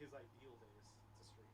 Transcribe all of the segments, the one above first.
his ideal days to stream.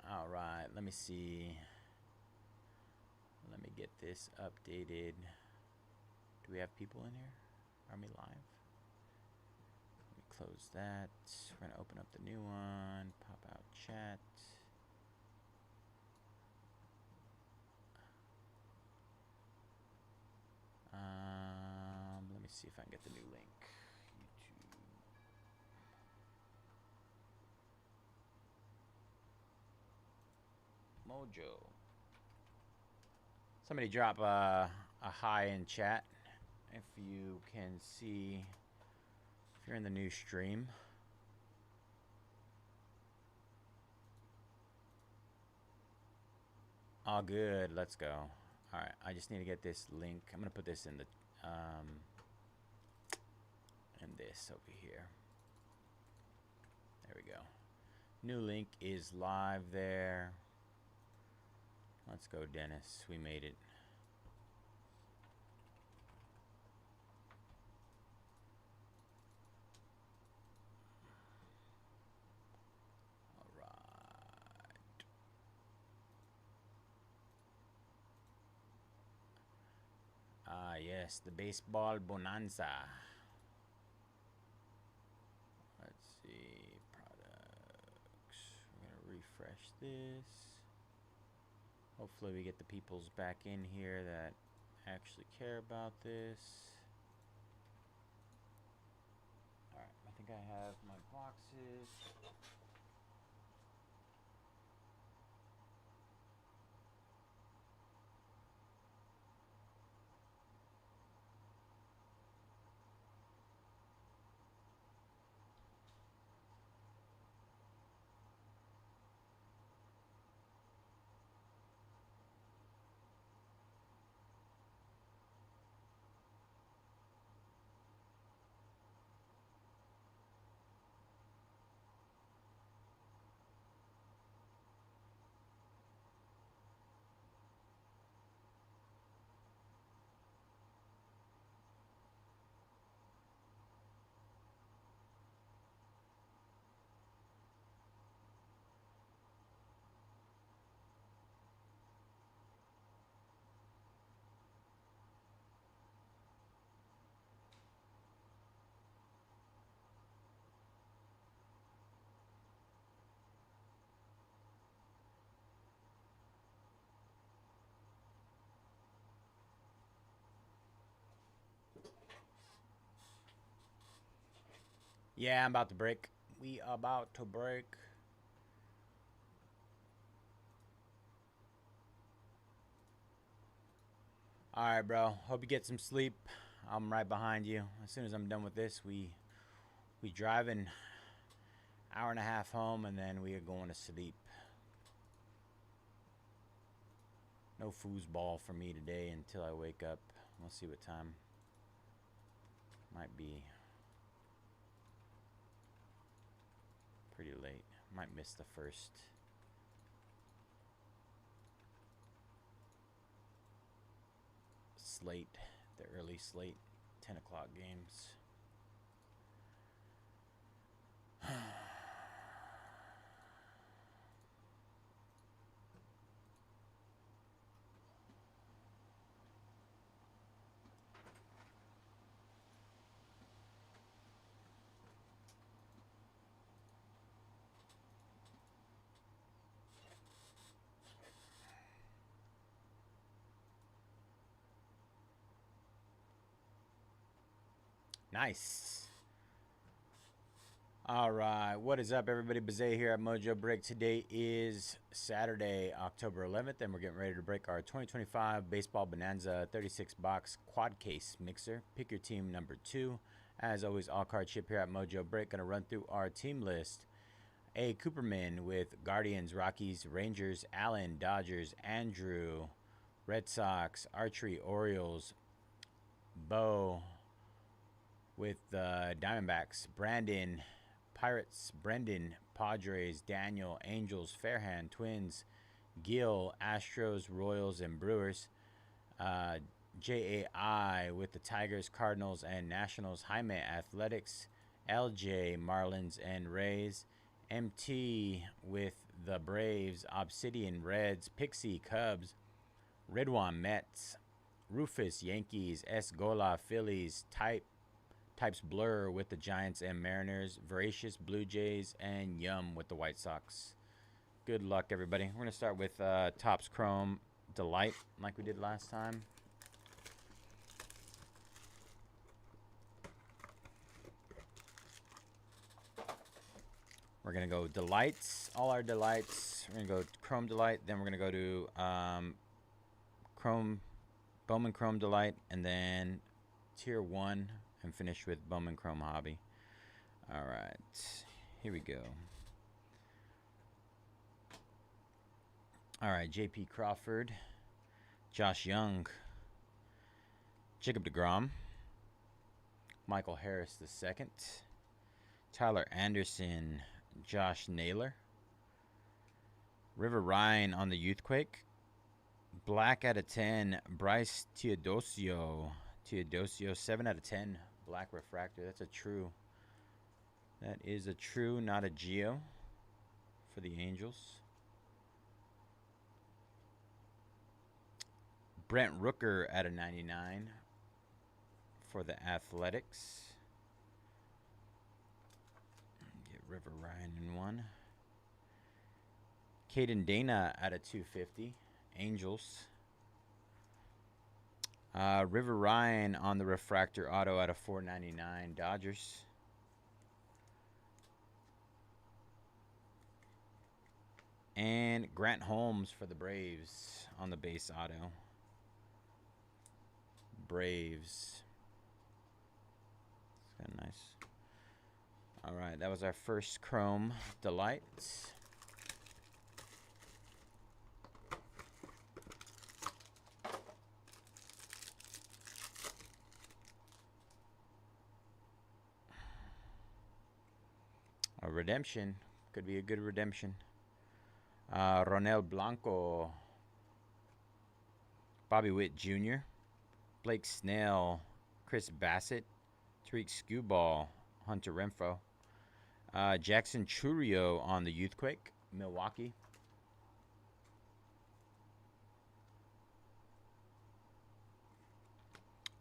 All right, let me see. Let me get this updated. Do we have people in here? Are we live? Let me close that. We're gonna open up the new one. Pop out chat. Let me see if I can get the new link. YouTube. Mojo. Somebody drop a hi in chat if you can see, if you're in the new stream. All good. Let's go. All right. I just need to get this link. I'm gonna put this in the in this over here. There we go. New link is live there. Let's go, Dennis. We made it. All right. Ah, yes, the baseball bonanza. Let's see, products. We're gonna refresh this. Hopefully we get the peoples back in here that actually care about this. Alright, I think I have my boxes. Yeah, I'm about to break. We about to break. Alright, bro. Hope you get some sleep. I'm right behind you. As soon as I'm done with this, we drive an hour and a half home, and then we are going to sleep. No foosball for me today until I wake up. We'll see what time. Might be pretty late. Might miss the first slate, the early slate, 10 o'clock games. Nice. All right, what is up, everybody? Bayze here at Mojobreak. Today is Saturday, October 11th, and we're getting ready to break our 2025 Baseball Bonanza 36-box quad case mixer. Pick your team number 2. As always, all card ship here at Mojobreak. Going to run through our team list. A. Cooperman with Guardians, Rockies, Rangers, Allen, Dodgers, Andrew, Red Sox, Archery, Orioles, Bo with the Diamondbacks, Brandon, Pirates, Brendan, Padres, Daniel, Angels, Fairhand, Twins, Gil, Astros, Royals, and Brewers. JAI with the Tigers, Cardinals, and Nationals. Jaime, Athletics, LJ, Marlins, and Rays. MT with the Braves, Obsidian, Reds, Pixie, Cubs, Redwan, Mets, Rufus, Yankees, Esgola, Phillies, Types Blur with the Giants and Mariners, Voracious, Blue Jays, and Yum with the White Sox. Good luck, everybody. We're going to start with Topps Chrome Delight like we did last time. We're going to go Delights, all our Delights. We're going to go Chrome Delight, then we're going to go to Bowman Chrome Delight, and then Tier 1. And finish with Bowman Chrome Hobby. All right, here we go. All right, J.P. Crawford, Josh Young, Jacob deGrom, Michael Harris II, Tyler Anderson, Josh Naylor, River Ryan on the Youthquake, Black out of 10, Bryce Teodosio, 7 out of 10. Black refractor. That's a true. That is a true, not a geo for the Angels. Brent Rooker at a 99 for the Athletics. Get River Ryan in one. Caden Dana at a 250. Angels. River Ryan on the refractor auto out of 499 Dodgers. And Grant Holmes for the Braves on the base auto. Braves. It's kind of nice. All right, that was our first Chrome Delight. A redemption. Could be a good redemption. Ronel Blanco. Bobby Witt Jr. Blake Snell. Chris Bassett. Tariq Skubal. Hunter Renfroe. Jackson Churio on the Youthquake. Milwaukee.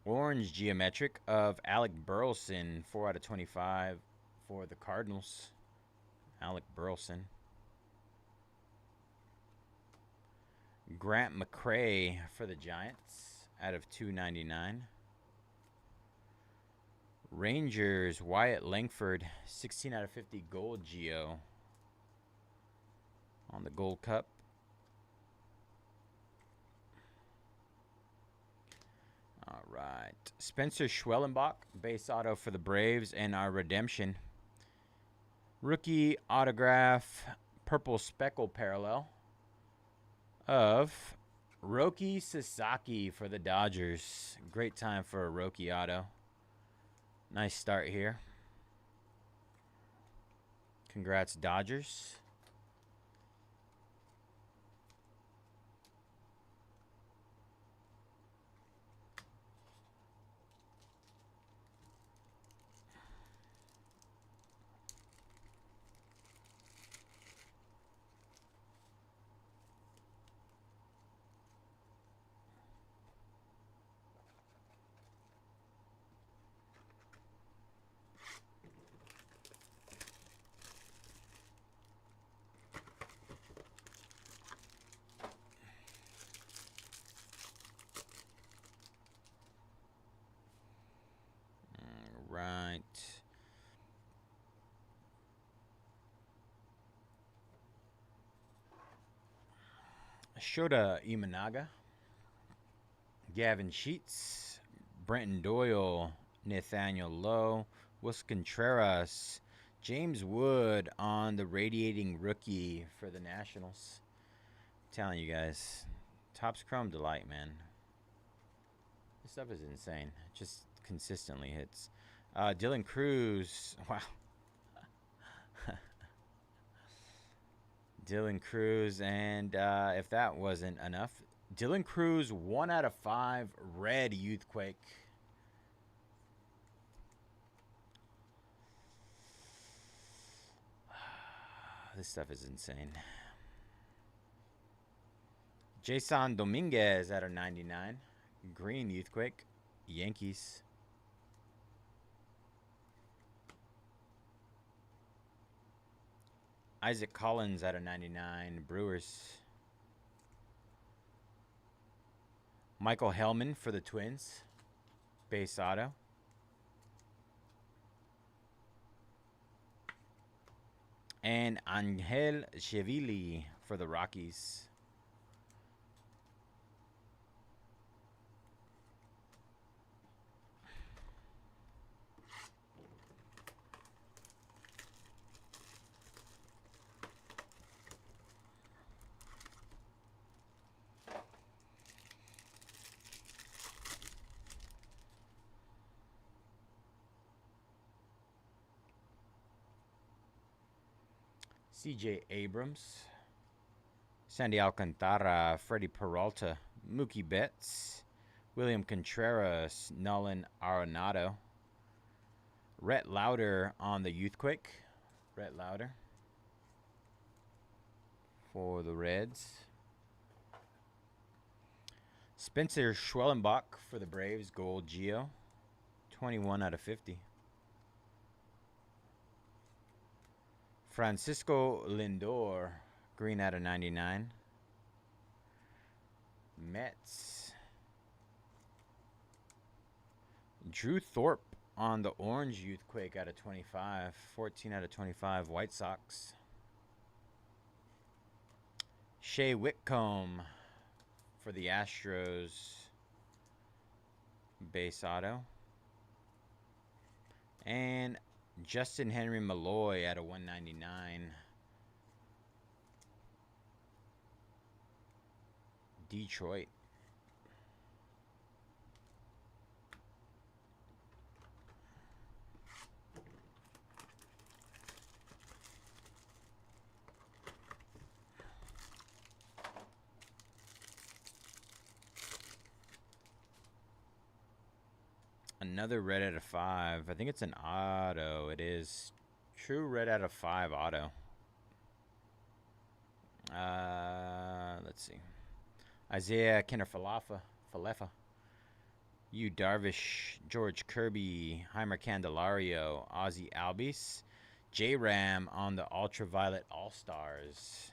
Orange Geometric of Alec Burleson. 4 out of 25 for the Cardinals. Alec Burleson. Grant McCray for the Giants out of 299. Rangers Wyatt Langford, 16 out of 50 gold geo on the Gold Cup. All right, Spencer Schwellenbach base auto for the Braves, and our redemption. Rookie autograph, purple speckle parallel of Roki Sasaki for the Dodgers. Great time for a Roki auto. Nice start here. Congrats, Dodgers. right. Shota Imanaga, Gavin Sheets, Brenton Doyle, Nathaniel Lowe, Wes Contreras, James Wood on the radiating rookie for the Nationals. I'm telling you guys, Topps Chrome delight, man. This stuff is insane. It just consistently hits. Dylan Cruz, wow. Dylan Cruz, and if that wasn't enough, Dylan Cruz, 1 out of 5, red Youthquake. This stuff is insane. Jason Dominguez out of 99, green Youthquake, Yankees. Isaac Collins out of 99, Brewers. Michael Hellman for the Twins, base auto. And Angel Chevili for the Rockies. CJ Abrams, Sandy Alcantara, Freddie Peralta, Mookie Betts, William Contreras, Nolan Arenado, Rhett Lauder on the Youthquake. Rhett Lauder for the Reds. Spencer Schwellenbach for the Braves, gold Geo, 21 out of 50. Francisco Lindor, green out of 99. Mets. Drew Thorpe on the orange Youthquake out of 25. 14 out of 25. White Sox. Shea Whitcomb for the Astros, base auto. And Justin Henry Malloy out of 199. Detroit. Another red out of 5. I think it's an auto. It is. True red out of 5 auto. Let's see. Isaiah Falefa. Yu Darvish, George Kirby, Heimer Candelario, Ozzy Albies, J-Ram on the Ultraviolet All-Stars.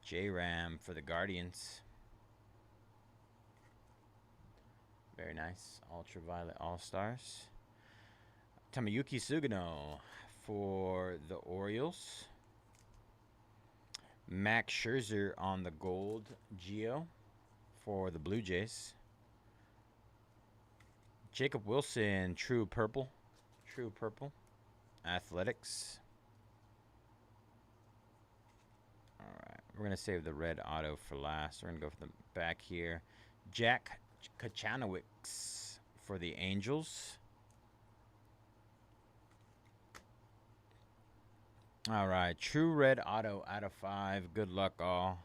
J-Ram for the Guardians. Very nice. Ultraviolet All-Stars. Tamayuki Sugano for the Orioles. Max Scherzer on the gold Geo for the Blue Jays. Jacob Wilson, true purple. Athletics. All right, we're going to save the red auto for last. We're going to go for the back here. Jack Kachanowicz for the Angels. All right, true red auto out of 5. Good luck, all.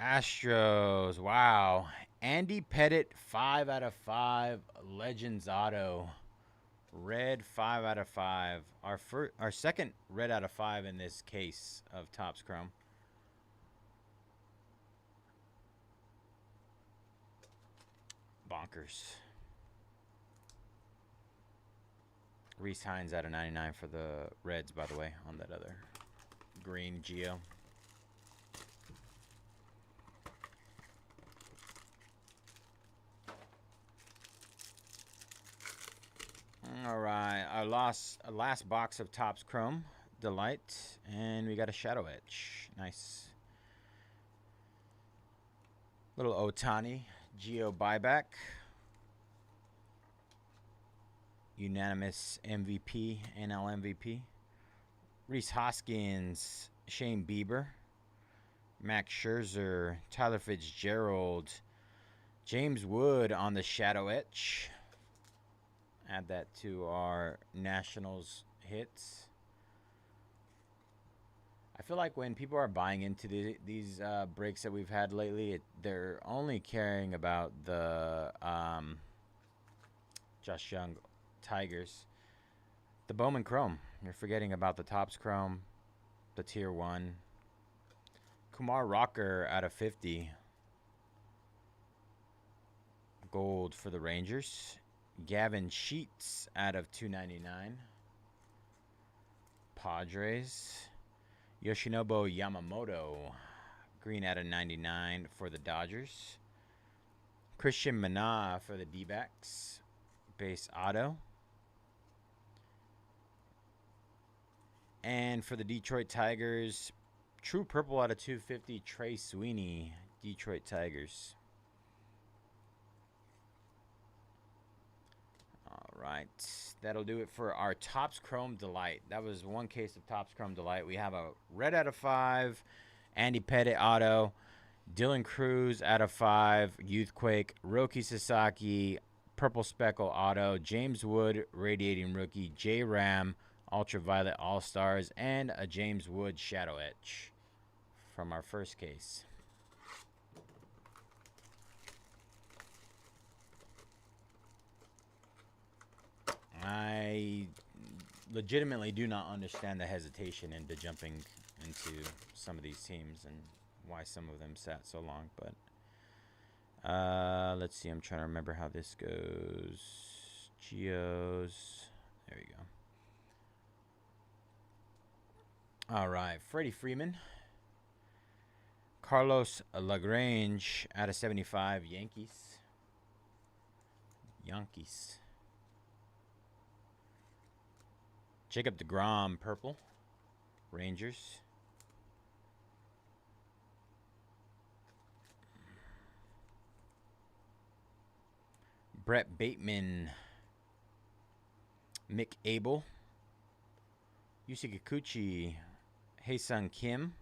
Astros, wow. Andy Pettit, 5 out of 5. Legends auto. Red, 5 out of 5. Our second red out of 5 in this case of Topps Chrome. Bonkers. Reese Hines out of 99 for the Reds, by the way, on that other green Geo. All right, our last box of Topps Chrome Delight, and we got a Shadow Etch. Nice. Little Otani, Geo buyback. Unanimous MVP, NL MVP. Rhys Hoskins, Shane Bieber, Max Scherzer, Tyler Fitzgerald, James Wood on the Shadow Etch. Add that to our Nationals hits. I feel like when people are buying into these breaks that we've had lately, they're only caring about the Josh Young Tigers. The Bowman Chrome. You're forgetting about the Topps Chrome, the Tier 1. Kumar Rocker out of 50. Gold for the Rangers. Gavin Sheets out of 299. Padres. Yoshinobu Yamamoto. Green out of 99 for the Dodgers. Christian Mana for the D-backs. Base auto. And for the Detroit Tigers, true purple out of 250, Trey Sweeney, Detroit Tigers. All right, that'll do it for our Topps Chrome Delight. That was one case of Topps Chrome Delight. We have a red out of 5, Andy Pettitte auto, Dylan Cruz out of 5, Youthquake, Roki Sasaki, purple speckle auto, James Wood, radiating rookie, J Ram, Ultraviolet All-Stars, and a James Wood Shadow Etch from our first case. I legitimately do not understand the hesitation into jumping into some of these teams and why some of them sat so long, but let's see. I'm trying to remember how this goes. Geos. There we go. All right, Freddie Freeman. Carlos Lagrange out of 75, Yankees. Jacob deGrom, purple, Rangers. Brett Bateman, Mick Abel, Yusei Kikuchi, Hae-Sung Kim.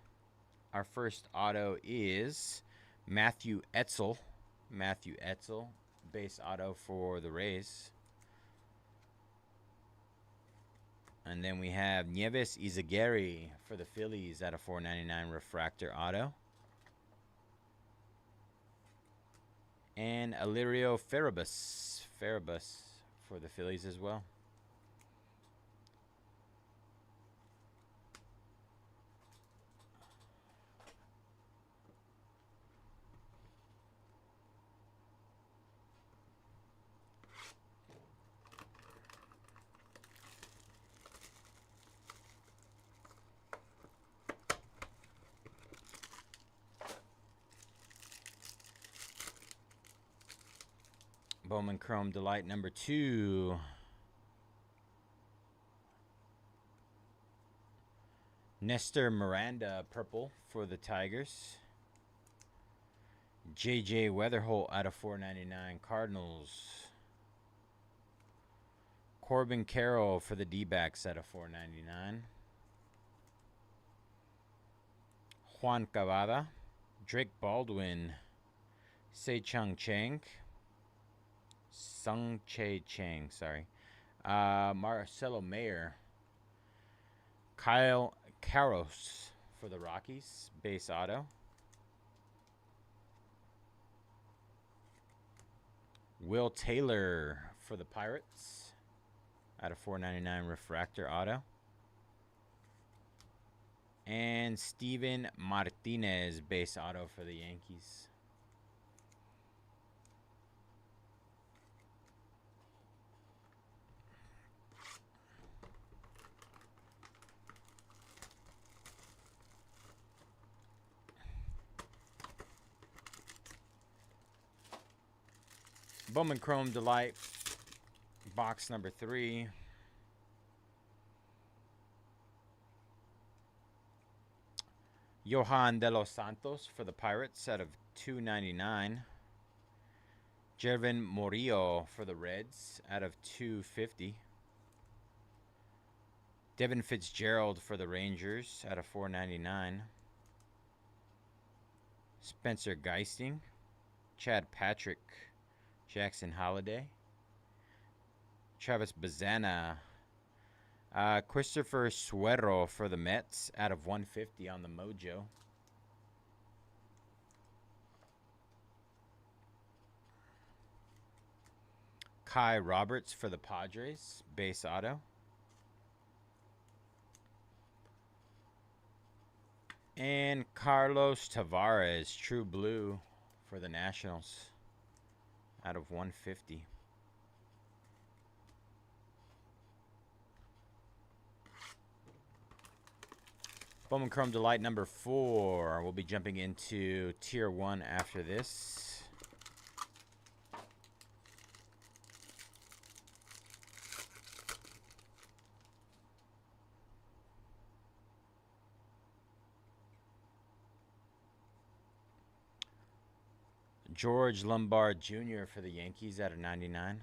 Our first auto is Matthew Etzel. Base auto for the Rays. And then we have Nieves Izagiri for the Phillies at a $4.99 refractor auto. And Alirio Farabus for the Phillies as well. Bowman Chrome Delight number 2. Nestor Miranda, purple for the Tigers. J.J. Weatherholt out of $4.99, Cardinals. Corbin Carroll for the D-backs out of $4.99. Juan Cavada. Drake Baldwin. Sung Chae Chang, sorry. Marcelo Mayer. Kyle Karros for the Rockies, base auto. Will Taylor for the Pirates out of $4.99 refractor auto. And Steven Martinez, base auto for the Yankees. Bowman Chrome Delight Box number 3. Johan De Los Santos for the Pirates out of 299. Jervin Murillo for the Reds out of 250. Devin Fitzgerald for the Rangers out of 499. Spencer Geisting, Chad Patrick, Jackson Holliday, Travis Bazana, Christopher Suero for the Mets out of 150 on the Mojo. Kai Roberts for the Padres, base auto. And Carlos Tavares, true blue for the Nationals out of 150. Bowman Chrome Delight number 4. We'll be jumping into Tier 1 after this. George Lombard Jr. for the Yankees out of 99.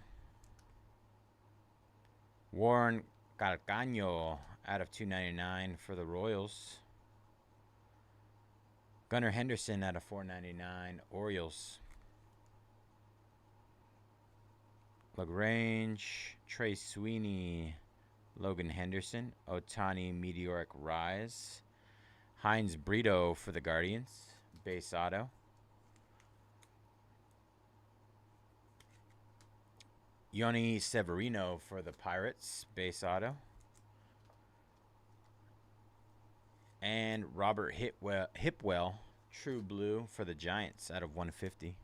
Warren Calcaño out of 299 for the Royals. Gunnar Henderson out of 499, Orioles. LaGrange, Trey Sweeney, Logan Henderson, Otani Meteoric Rise. Heinz Brito for the Guardians, base auto. Yoni Severino for the Pirates, base auto. And Robert Hipwell, true blue for the Giants out of 150.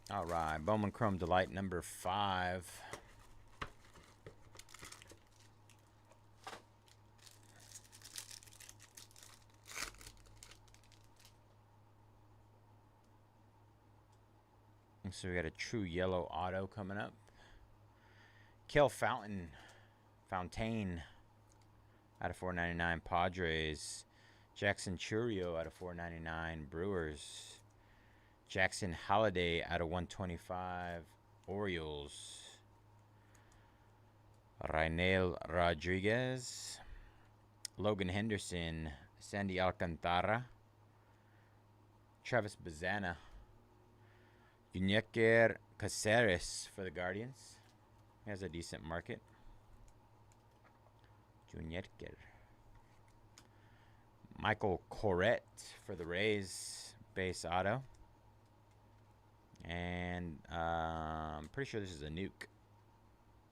All right, Bowman Chrome Delight number 5. So we got a true yellow auto coming up. Kel Fontaine out of 499, Padres. Jackson Churio out of 499, Brewers. Jackson Holliday out of 125, Orioles. Rainel Rodriguez. Logan Henderson. Sandy Alcantara. Travis Bazana. Juniker Caceres for the Guardians. He has a decent market. Juniker. Michael Corrett for the Rays, base auto. And I'm pretty sure this is a nuke.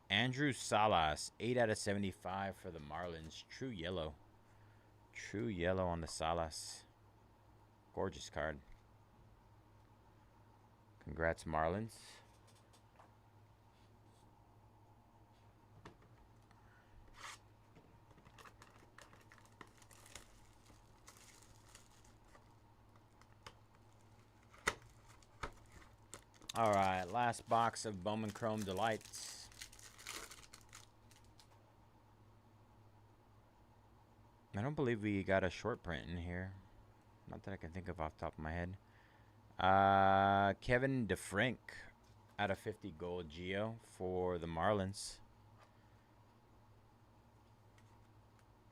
Andrew Salas, 8 out of 75 for the Marlins. True yellow. True yellow on the Salas. Gorgeous card. Congrats, Marlins. All right, last box of Bowman Chrome Delights. I don't believe we got a short print in here. Not that I can think of off the top of my head. Kevin DeFrank out of 50 gold Geo for the Marlins.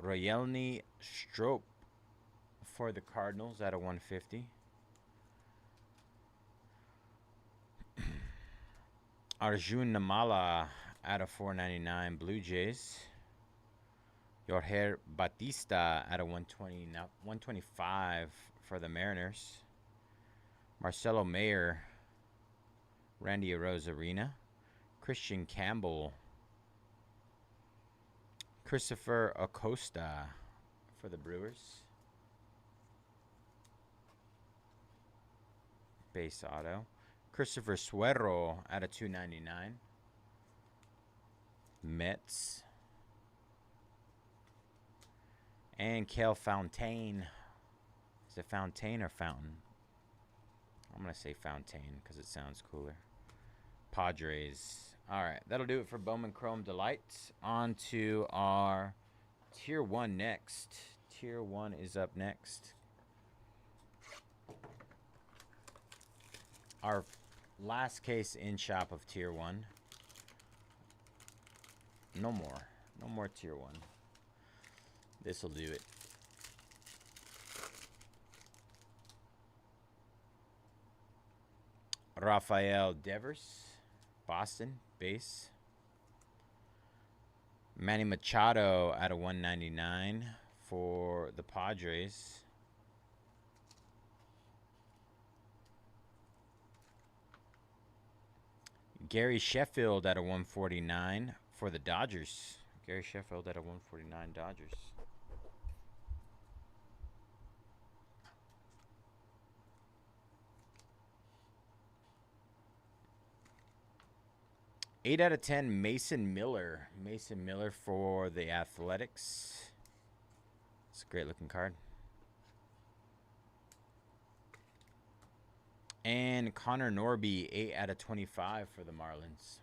Royelny Strop for the Cardinals out of 150. Arjun Namala out of 499, Blue Jays. Jorge Batista out of 125 for the Mariners. Marcelo Mayer, Randy Arozarena. Christian Campbell. Christopher Acosta for the Brewers. Base auto. Christopher Suero out of 299. Mets. And Kale Fontaine. Is it Fontaine or Fountain? I'm going to say Fontaine because it sounds cooler. Padres. All right, that'll do it for Bowman Chrome Delight. On to our Tier 1 next. Tier 1 is up next. Our last case in shop of Tier 1. No more. No more Tier 1. This will do it. Rafael Devers, Boston, base. Manny Machado out of 199 for the Padres. Gary Sheffield out of 149 for the Dodgers. Gary Sheffield out of 149 Dodgers. Eight out of 10, Mason Miller. Mason Miller for the Athletics. It's a great looking card. And Connor Norby, 8 out of 25 for the Marlins.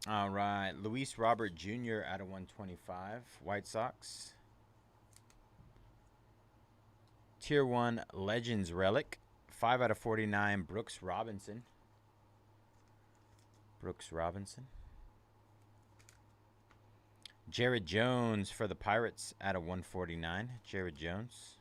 All right, Luis Robert Jr. out of 125, White Sox. Tier 1 Legends Relic, 5 out of 49, Brooks Robinson. Brooks Robinson. Jared Jones for the Pirates out of 149, Jared Jones.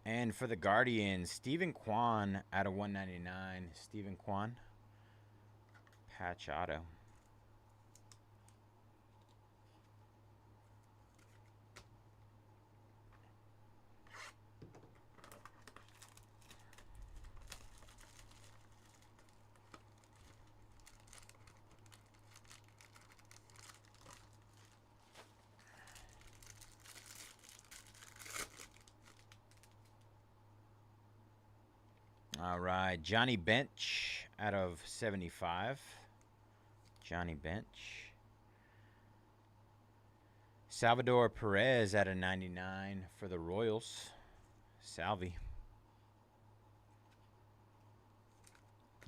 And for the Guardians, Stephen Kwan out of 199. Stephen Kwan. Patch auto. All right, Johnny Bench out of 75. Johnny Bench. Salvador Perez out of 99 for the Royals. Salvi.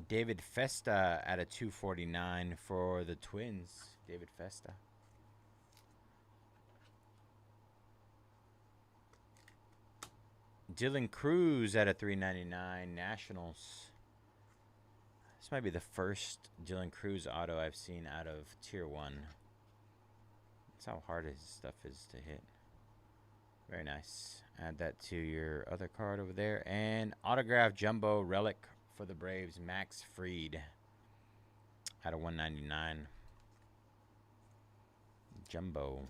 David Festa out of 249 for the Twins. David Festa. Dylan Cruz out of 399 Nationals. This might be the first Dylan Cruz auto I've seen out of Tier 1. That's how hard his stuff is to hit. Very nice. Add that to your other card over there. And autograph jumbo relic for the Braves, Max Fried out of 199. Jumbo.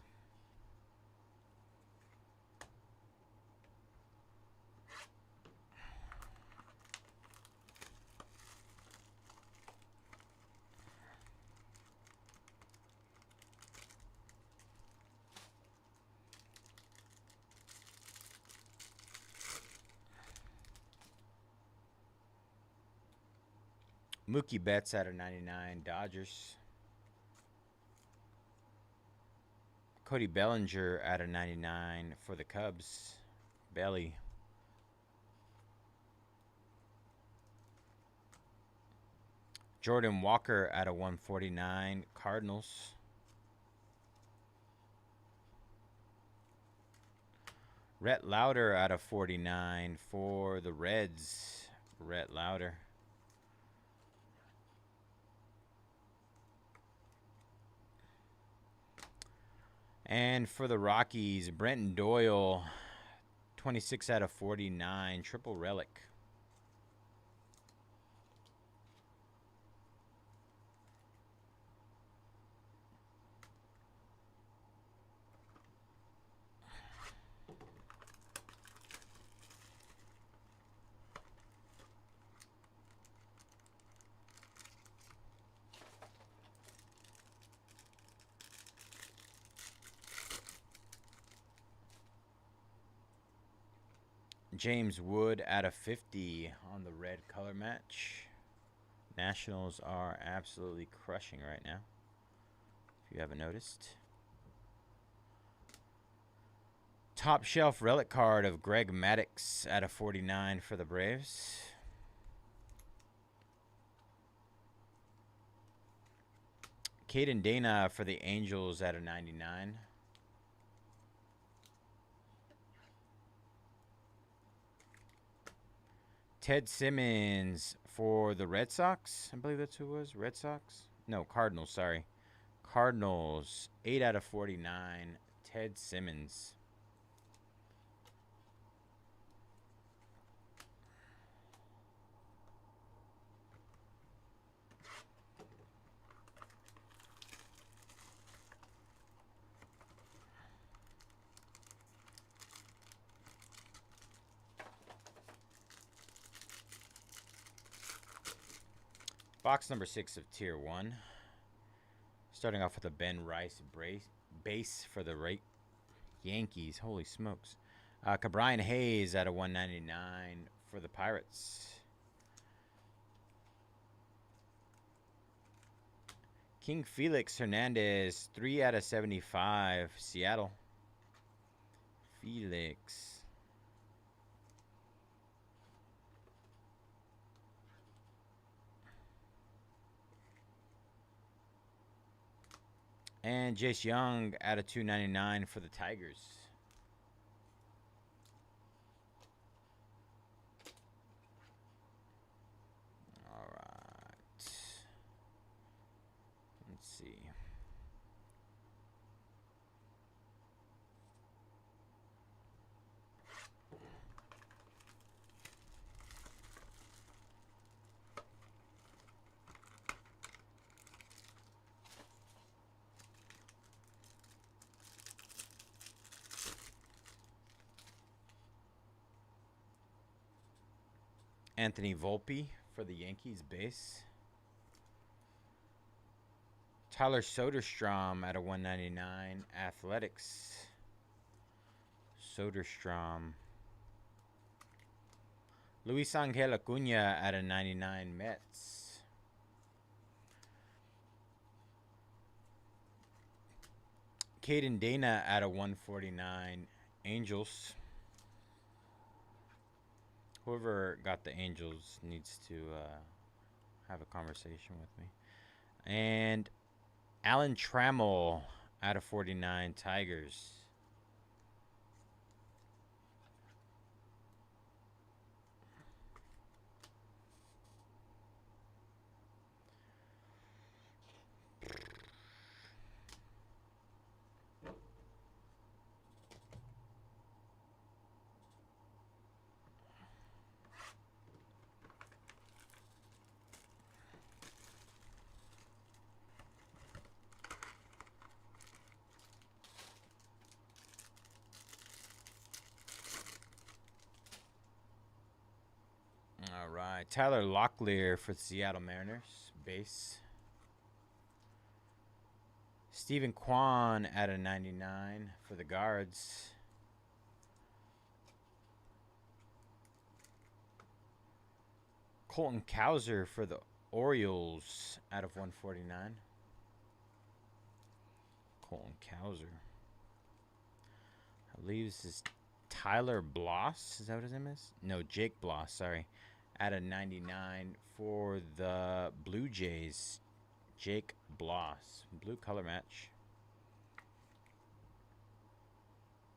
Mookie Betts out of 99, Dodgers. Cody Bellinger out of 99 for the Cubs, Belly. Jordan Walker out of 149, Cardinals. Rhett Lauder out of 49 for the Reds, Rhett Lauder. And for the Rockies, Brenton Doyle, 26 out of 49, triple relic. James Wood out of 50 on the red color match. Nationals are absolutely crushing right now, if you haven't noticed. Top shelf relic card of Greg Maddux out of 49 for the Braves. Caden Dana for the Angels out of 99. Ted Simmons for the Red Sox. I believe that's who it was. Red Sox? No, Cardinals, sorry. Cardinals, 8 out of 49. Ted Simmons. Box number 6 of Tier 1. Starting off with a Ben Rice base for the Yankees. Holy smokes. Cabrian Hayes out of 199 for the Pirates. King Felix Hernandez, 3 out of 75, Seattle. Felix. And Jace Young out of 299 for the Tigers. All right. Let's see. Anthony Volpe for the Yankees base. Tyler Soderstrom out of 199, Athletics. Soderstrom. Luis Angel Acuna out of 99, Mets. Caden Dana out of 149, Angels. Whoever got the Angels needs to have a conversation with me. And Alan Trammell out of 49, Tigers. All right, Tyler Locklear for the Seattle Mariners, base. Stephen Kwan out of 99 for the Guards. Colton Cowser for the Orioles out of 149. Colton Cowser. I believe this is Tyler Bloss. Is that what his name is? No, Jake Bloss, sorry. Out of 99 for the Blue Jays. Jake Bloss. Blue color match.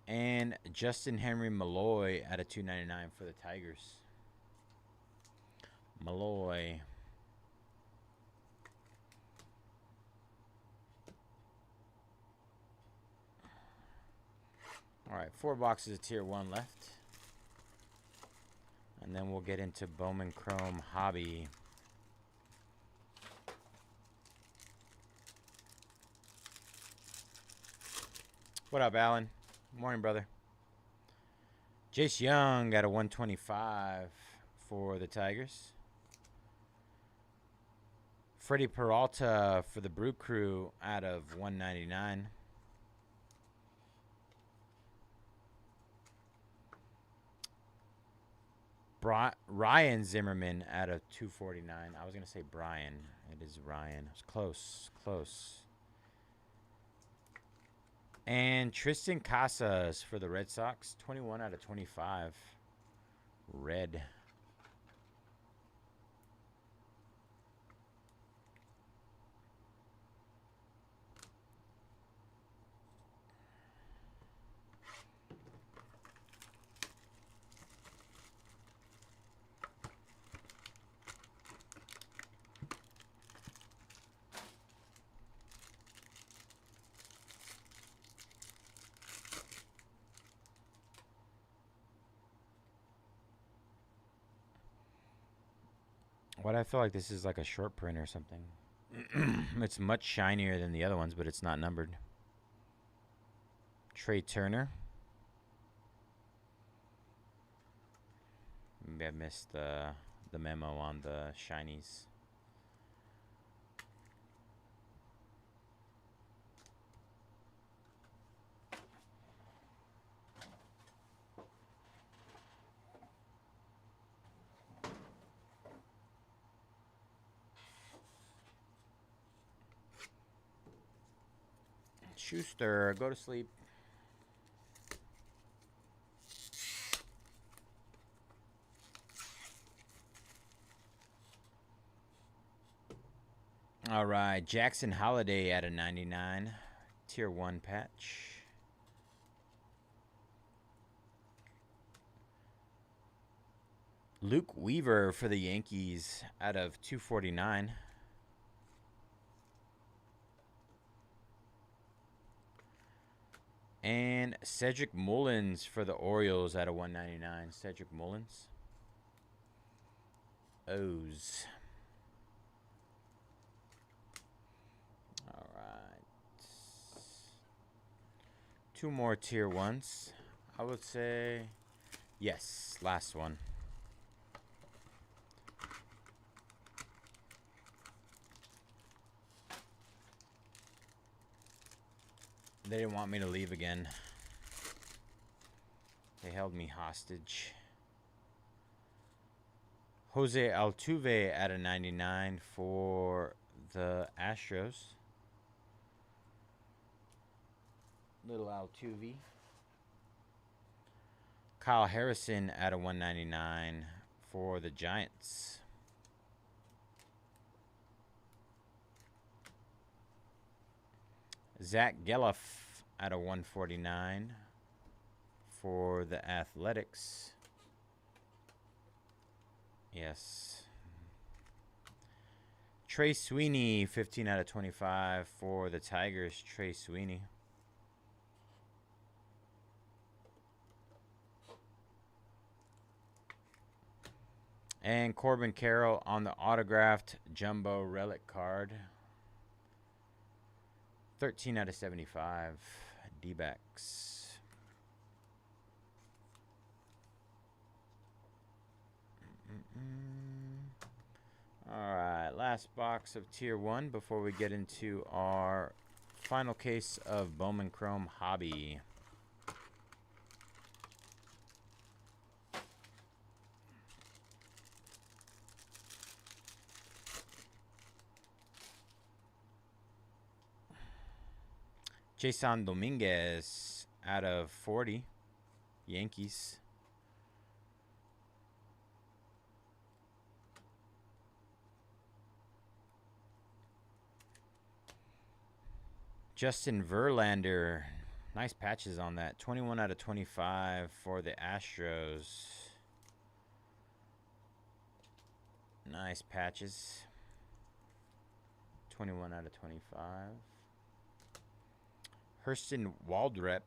And Justin Henry Malloy out of 299 for the Tigers. Malloy. Alright, 4 boxes of tier 1 left. And then we'll get into Bowman Chrome Hobby. What up, Alan? Morning, brother. Jace Young got a 125 for the Tigers. Freddie Peralta for the Brew Crew out of 199. Ryan Zimmerman out of 249. I was going to say Brian. It is Ryan. It's close. Close. And Tristan Casas for the Red Sox. 21 out of 25. Red. What I feel like this is like a short print or something. It's much shinier than the other ones, but it's not numbered. Trey Turner. Maybe I missed the memo on the shinies. Schuster, go to sleep. All right, Jackson Holiday at a 99, tier 1 patch. Luke Weaver for the Yankees out of 249. And Cedric Mullins for the Orioles at a 199. Cedric Mullins. O's. All right. 2 more tier 1s. I would say, yes, last one. They didn't want me to leave again. They held me hostage. Jose Altuve at a 99 for the Astros. Little Altuve. Kyle Harrison at a 199 for the Giants. Zach Gelliff at a 149 for the Athletics. Yes. Trey Sweeney, 15 out of 25 for the Tigers. Trey Sweeney. And Corbin Carroll on the autographed jumbo relic card. 13 out of 75. D-backs. All right, last box of tier 1 before we get into our final case of Bowman Chrome Hobby. Jason Dominguez out of 40, Yankees. Justin Verlander, nice patches on that. 21 out of 25 for the Astros. Nice patches. 21 out of 25. Hurston Waldrep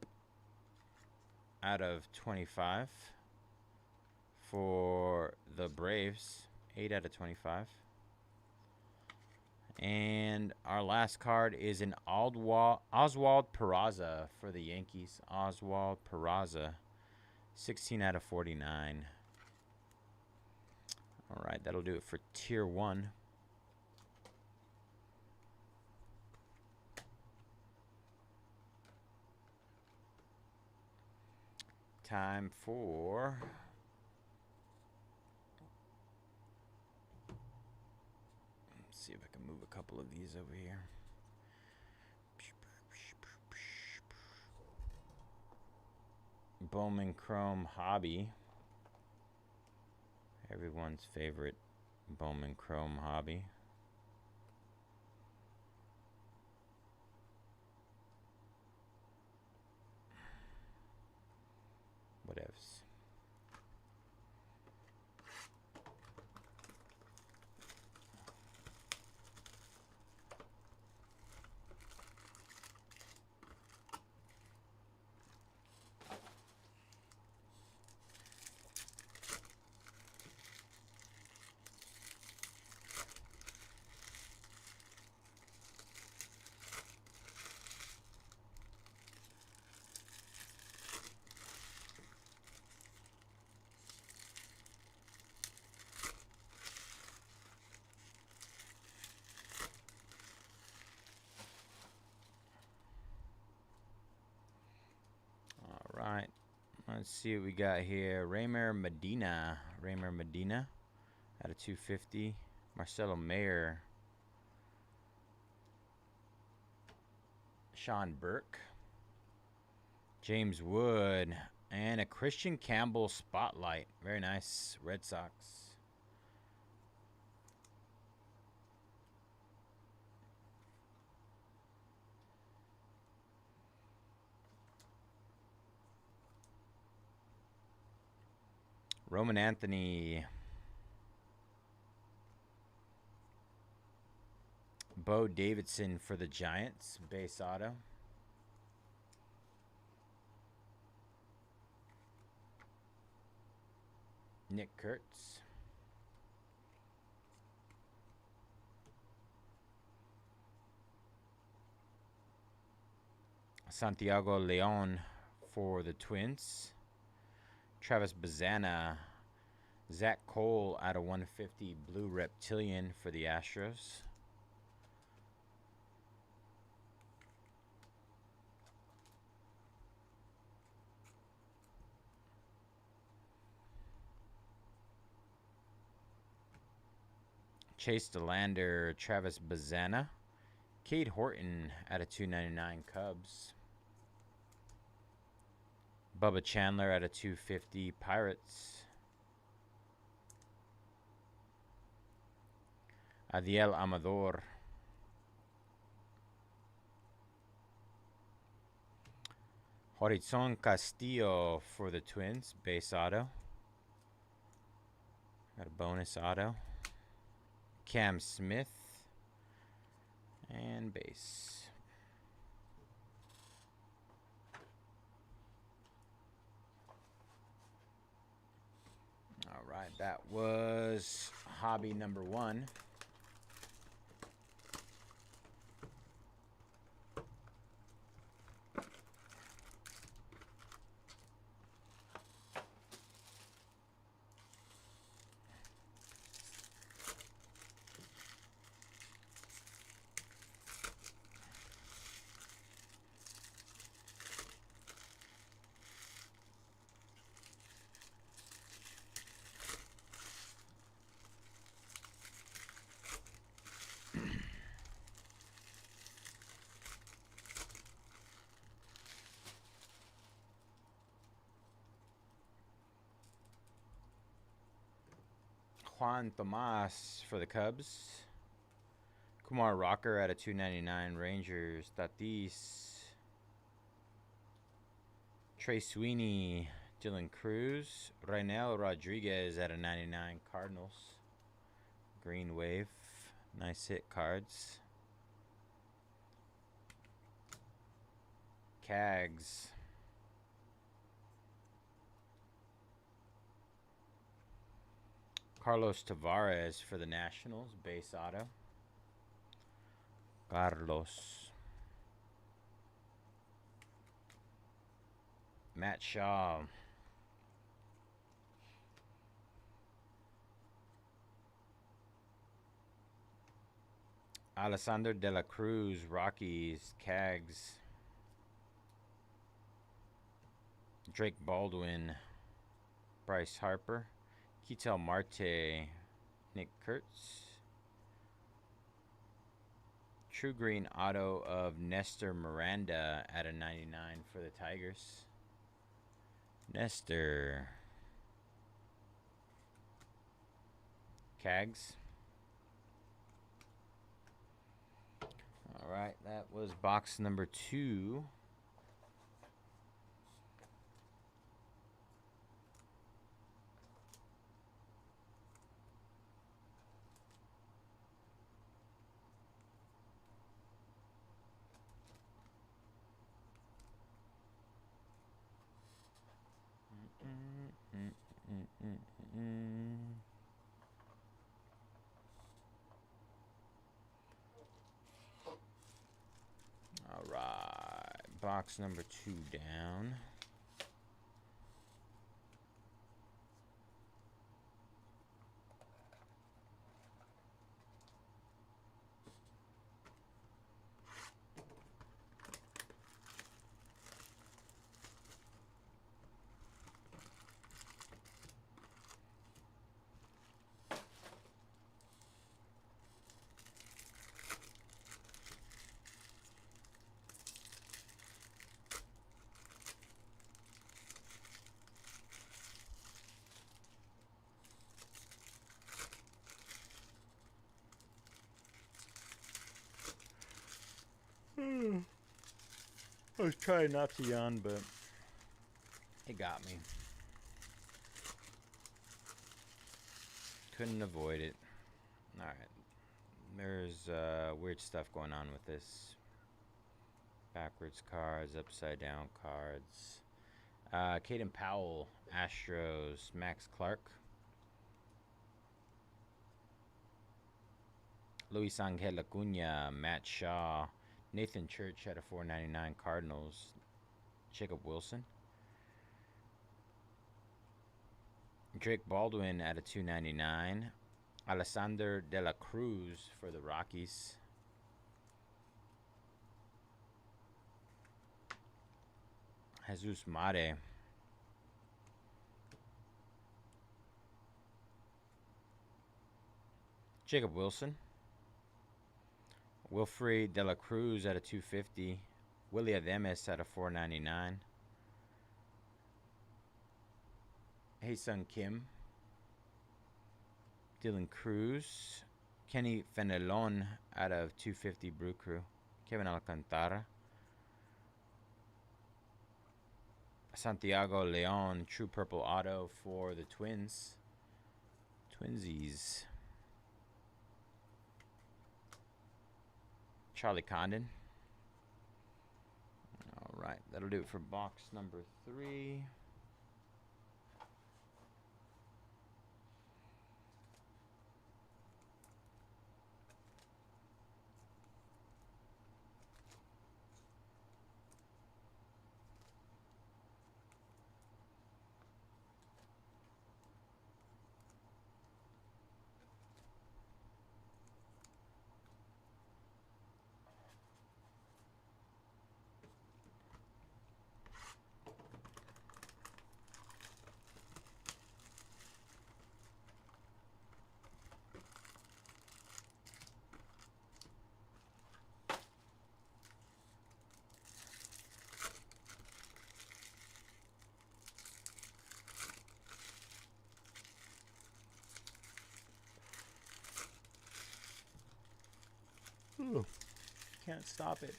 out of 25 for the Braves. 8 out of 25. And our last card is an Oswald Peraza for the Yankees. Oswald Peraza. 16 out of 49. All right, that'll do it for Tier 1. Time for... Let's see if I can move a couple of these over here. Bowman Chrome Hobby. Everyone's favorite Bowman Chrome Hobby. Whatevs. Right, let's see what we got here. Raymer Medina out of 250. Marcelo Mayer. Sean Burke. James Wood. And a Christian Campbell Spotlight. Very nice. Red Sox. Roman Anthony. Bo Davidson for the Giants. Base auto. Nick Kurtz. Santiago Leon for the Twins. Travis Bazana. Zach Cole out of 150. Blue Reptilian for the Astros. Chase DeLander, Travis Bazana. Cade Horton out of 299 Cubs. Bubba Chandler out of 250 Pirates. Adiel Amador. Horizon Castillo for the Twins. Base auto. Got a bonus auto. Cam Smith. And base. All right, that was hobby number 1. Juan Tomas for the Cubs. Kumar Rocker out of 299 Rangers. Tatis. Trey Sweeney. Dylan Cruz. Raynel Rodriguez out of 99 Cardinals. Green Wave. Nice hit cards. Cags. Carlos Tavares for the Nationals, base auto. Carlos. Matt Shaw. Alessandro De La Cruz, Rockies, Cags. Drake Baldwin, Bryce Harper. Ketel Marte, Nick Kurtz. True Green auto of Nestor Miranda at a 99 for the Tigers. Nestor. Cags. All right, that was box number 2. All right, box number 2 down. I was trying not to yawn, but it got me. Couldn't avoid it. Alright. There's weird stuff going on with this. Backwards cards, upside down cards. Caden Powell, Astros, Max Clark. Luis Angel Acuna, Matt Shaw, Nathan Church at a 499, Cardinals, Jacob Wilson. Drake Baldwin at a 299. Alessandro De La Cruz for the Rockies. Jesus Mare. Jacob Wilson. Wilfred De La Cruz at a 250. Willie Ademis at a 499. Hae-Sung Kim. Dylan Cruz. Kenny Fenelon out of 250 Brew Crew. Kevin Alcantara. Santiago Leon, True Purple Auto for the Twins. Twinsies. Charlie Condon. All right, that'll do it for box number 3. Ooh, can't stop it.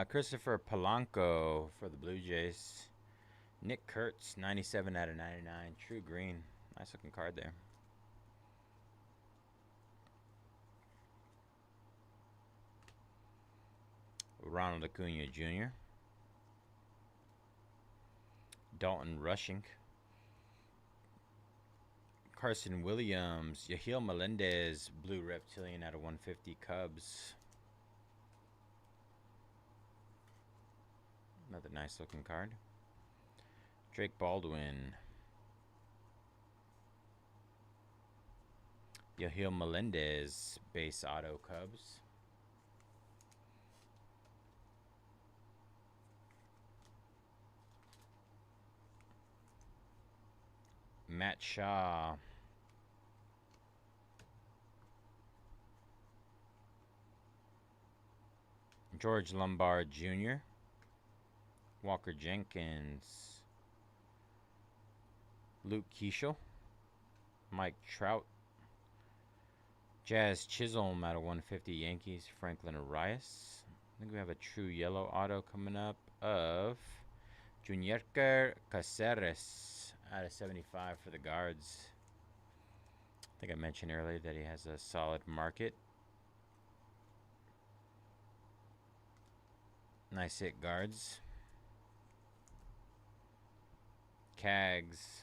Christopher Polanco for the Blue Jays. Nick Kurtz, 97 out of 99. True Green. Nice looking card there. Ronald Acuna Jr. Dalton Rushing. Carson Williams. Yahil Melendez. Blue Reptilian out of 150 Cubs. Another nice looking card. Drake Baldwin. Yahil Melendez. Base auto Cubs. Matt Shaw. George Lombard Jr. Walker Jenkins. Luke Keeschel. Mike Trout. Jazz Chisholm out of 150 Yankees. Franklin Arias. I think we have a true yellow auto coming up of Junior Caceres out of 75 for the Guards. I think I mentioned earlier that he has a solid market. Nice hit, Guards. Cags.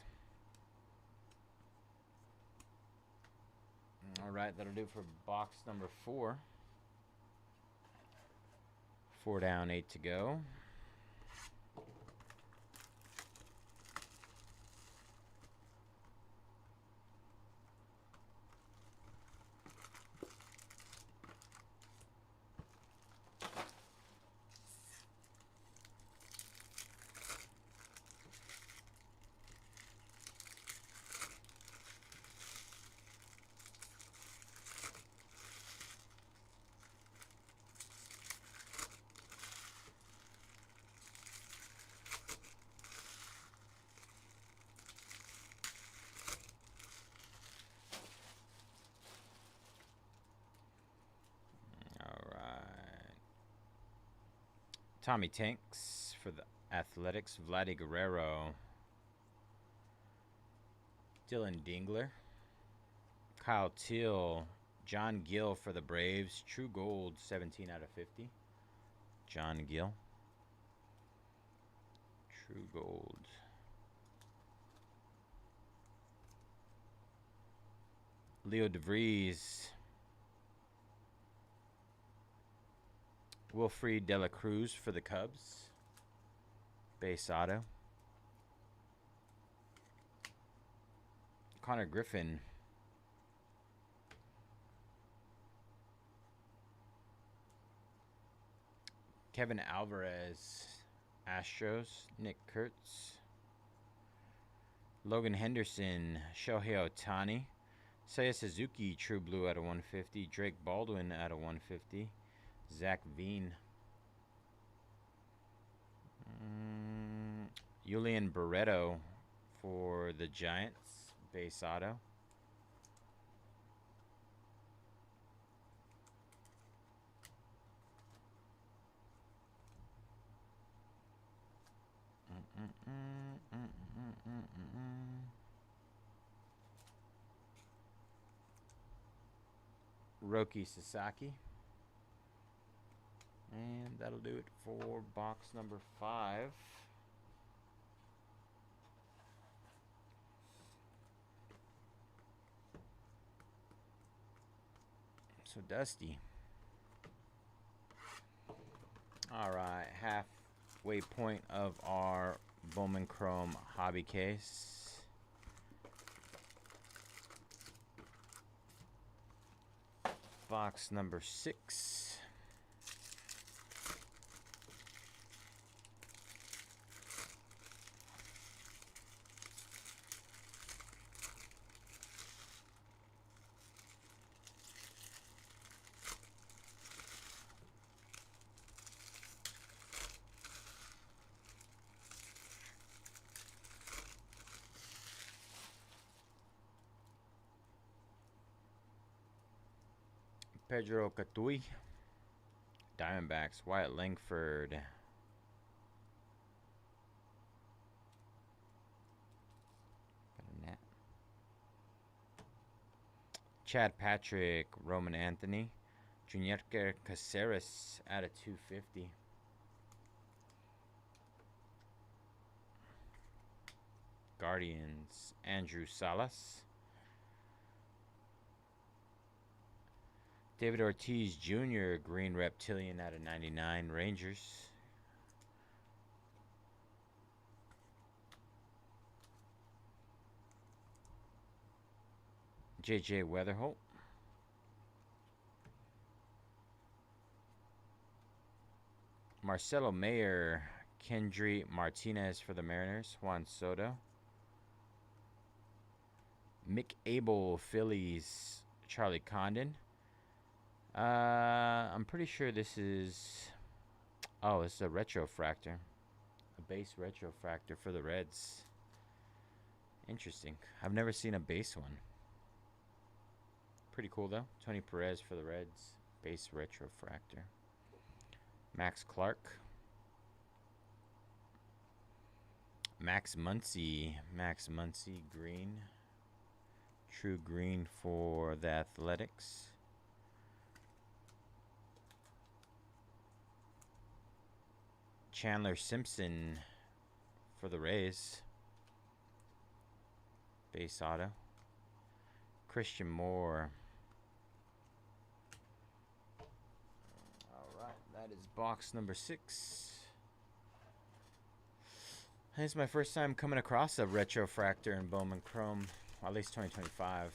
All right, that'll do for box number 4. 4 down, 8 to go. Tommy Tanks for the Athletics. Vladdy Guerrero. Dylan Dingler. Kyle Till. John Gill for the Braves. True Gold, 17 out of 50. John Gill. True Gold. Leo DeVries. Wilfred De La Cruz for the Cubs. Base auto. Connor Griffin. Kevin Alvarez. Astros. Nick Kurtz. Logan Henderson. Shohei Ohtani. Seiya Suzuki. True Blue out of 150. Drake Baldwin out of 150. Zach Veen. Julian Barreto for the Giants. Base auto. Roki Sasaki. And that'll do it for box number 5. So dusty. All right, halfway point of our Bowman Chrome hobby case. Box number 6. Pedro Catui. Diamondbacks. Wyatt Langford. Chad Patrick, Roman Anthony. Junior Caceres out of 250. Guardians, Andrew Salas. David Ortiz Jr., Green Reptilian out of 99, Rangers. JJ Weatherholt. Marcelo Mayer, Kendry Martinez for the Mariners. Juan Soto. Mick Abel, Phillies, Charlie Condon. I'm pretty sure this is... Oh, it's a retrofractor. A base retrofractor for the Reds. Interesting. I've never seen a base one. Pretty cool, though. Tony Perez for the Reds. Base retrofractor. Max Clark. Max Muncy. Max Muncy, green. True green for the Athletics. Chandler Simpson for the Rays. Base auto. Christian Moore. Alright, that is box number 6. This is my first time coming across a retrofractor in Bowman Chrome, at least 2025.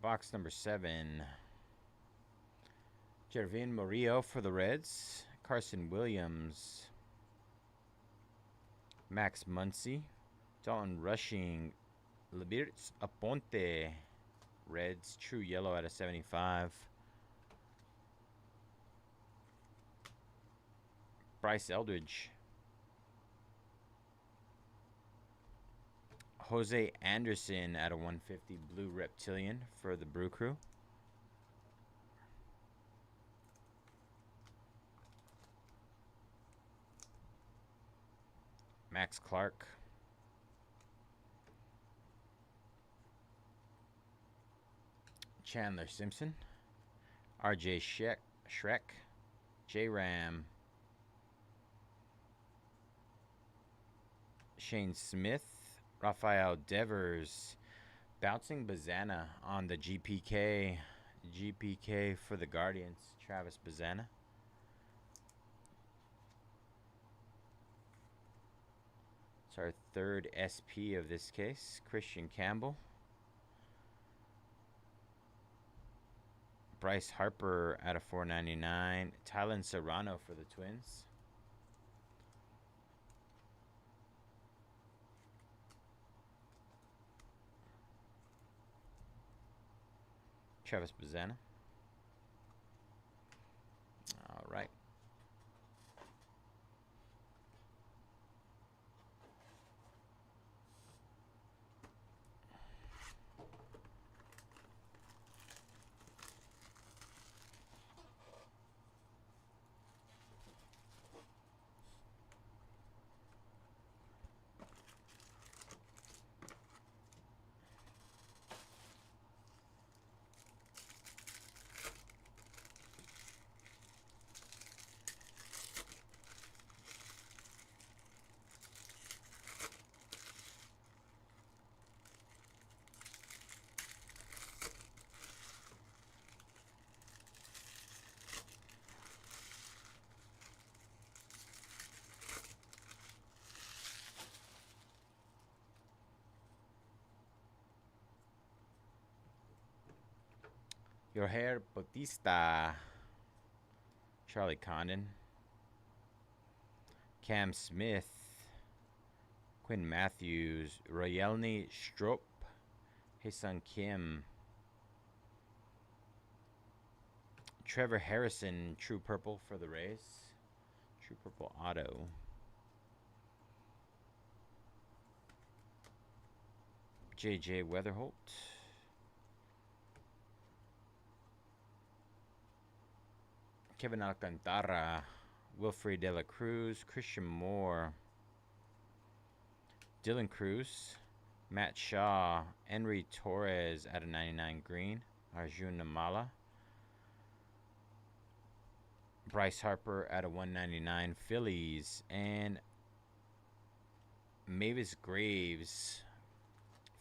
Box number 7. Jervin Murillo for the Reds. Carson Williams. Max Muncy. Dalton Rushing. Lebirts Aponte. Reds. True yellow out of 75. Bryce Eldridge. Jose Anderson out of 150, Blue Reptilian for the Brew Crew. Max Clark. Chandler Simpson. RJ Shrek. J-Ram. Shane Smith. Rafael Devers. Bouncing Bazana on the GPK. GPK for the Guardians. Travis Bazana. It's our third SP of this case. Christian Campbell. Bryce Harper out of 499. Tylen Serrano for the Twins. Travis Bazana. All right. Jorge Bautista. Charlie Condon. Cam Smith. Quinn Matthews, Royelny Strop, Haesung Kim, Trevor Harrison, True Purple for the Rays. True Purple Auto. JJ Weatherholt. Kevin Alcantara, Wilfred De La Cruz, Christian Moore, Dylan Cruz, Matt Shaw, Henry Torres at a 99 green, Arjun Namala, Bryce Harper at a 199 Phillies, and Mavis Graves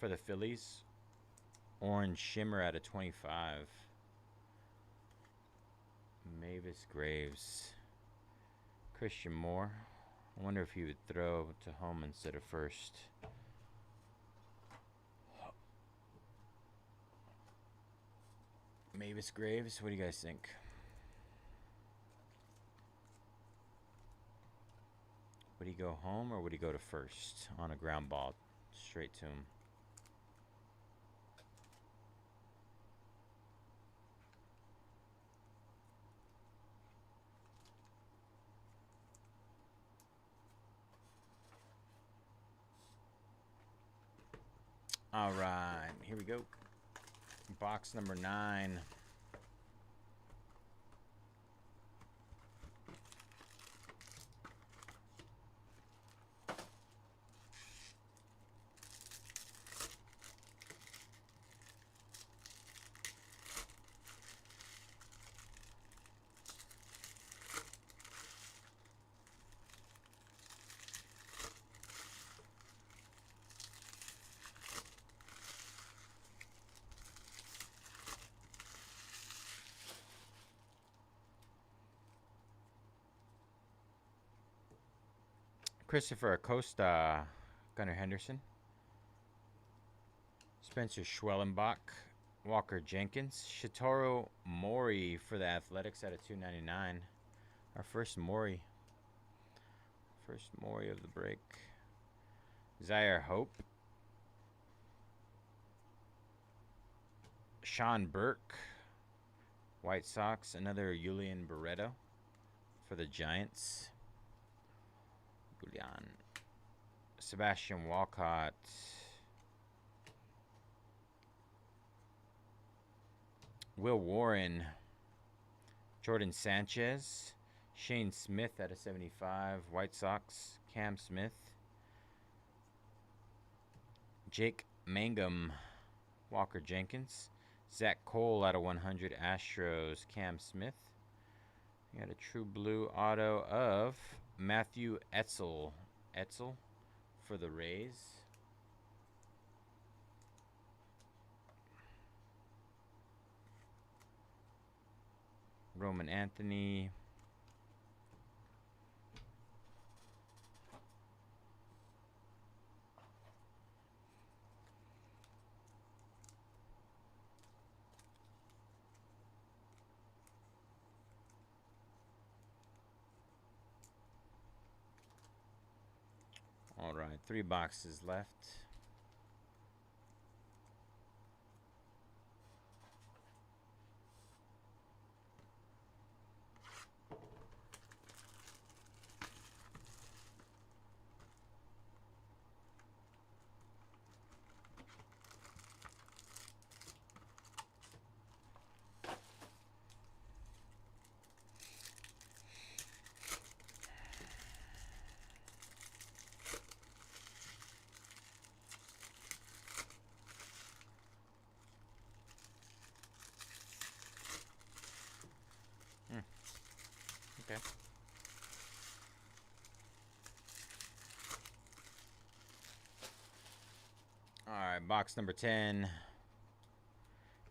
for the Phillies, Orange Shimmer at a 25. Mavis Graves. Christian Moore. I wonder if he would throw to home instead of first. Mavis Graves, what do you guys think? Would he go home or would he go to first on a ground ball straight to him? All right, here we go. Box number 9. Christopher Acosta, Gunnar Henderson, Spencer Schwellenbach, Walker Jenkins, Shitoro Mori for the Athletics at a 299. Our first Mori of the break. Zaire Hope, Sean Burke, White Sox, another Julian Barreto for the Giants. Julian. Sebastian Walcott. Will Warren. Jordan Sanchez. Shane Smith at a 75. White Sox. Cam Smith. Jake Mangum. Walker Jenkins. Zach Cole at a 100. Astros. Cam Smith. You got a true blue auto of Matthew Etzel for the Rays. Roman Anthony. All right, 3 boxes left. Okay. All right, box number 10.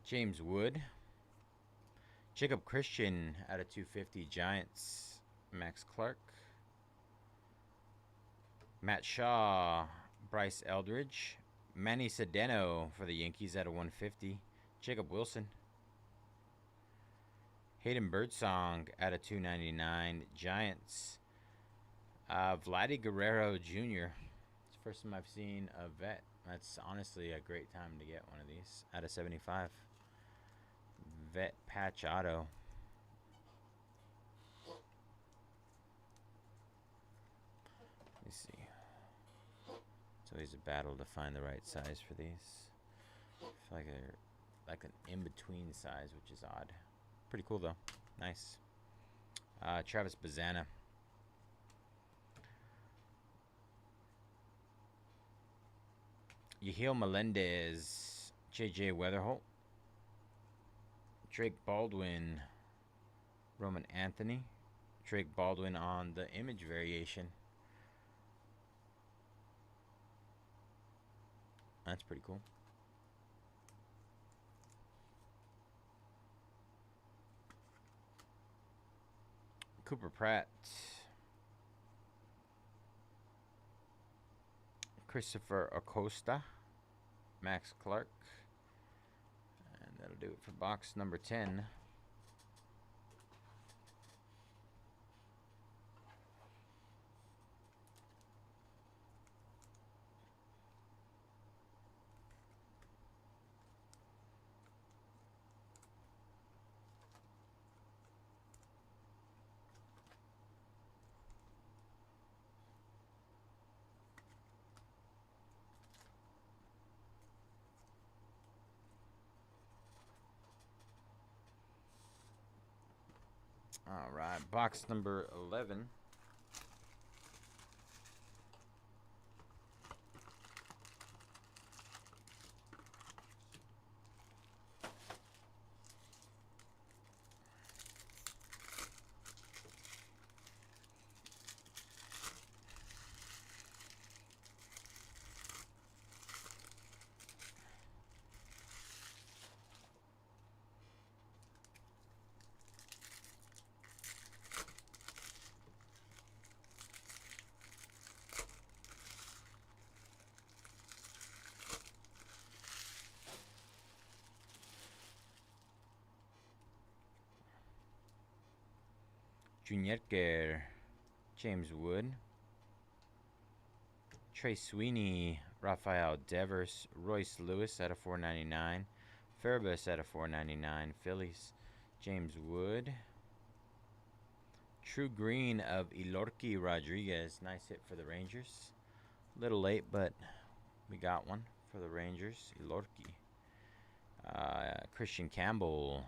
James Wood. Jacob Christian out of 250 Giants. Max Clark. Matt Shaw. Bryce Eldridge. Manny Sedeno for the Yankees out of 150. Jacob Wilson. Hayden Birdsong at a 299 Giants. Vladdy Guerrero Jr. First time I've seen a vet. That's honestly a great time to get one of these. Out of 75. Vet patch auto. Let me see. It's always a battle to find the right size for these. I feel like they're like an in-between size, which is odd. Pretty cool though. Nice. Travis Bazana. Yahil Melendez. JJ Weatherholt. Drake Baldwin. Roman Anthony. Drake Baldwin on the image variation. That's pretty cool. Cooper Pratt. Christopher Acosta. Max Clark. And that'll do it for box number 10. All right, box number 11. Junior Kerr, James Wood, Trey Sweeney, Rafael Devers, Royce Lewis out of 499, Farabus out of 499, Phillies, James Wood, True Green of Elorki Rodriguez, nice hit for the Rangers. A little late, but we got one for the Rangers, Elorki. Christian Campbell.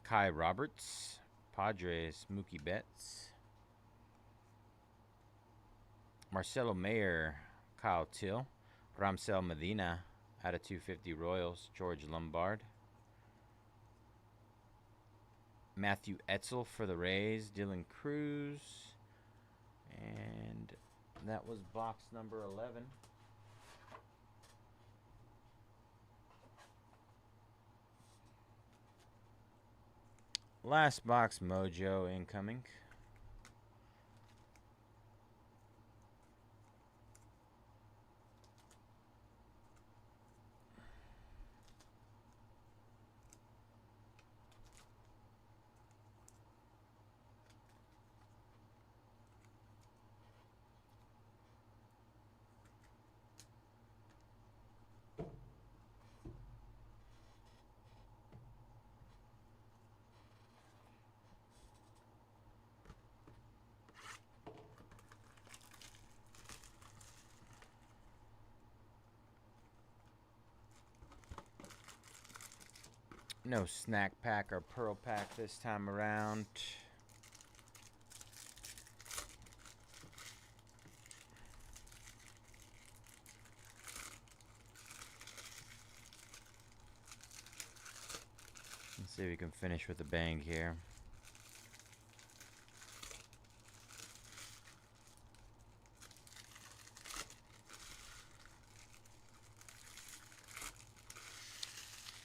Kai Roberts, Padres, Mookie Betts, Marcelo Mayer, Kyle Till, Ramsel Medina out of 250 Royals, George Lombard, Matthew Etzel for the Rays, Dylan Cruz, and that was box number 11. Last box mojo incoming. No snack pack or pearl pack this time around. Let's see if we can finish with a bang here.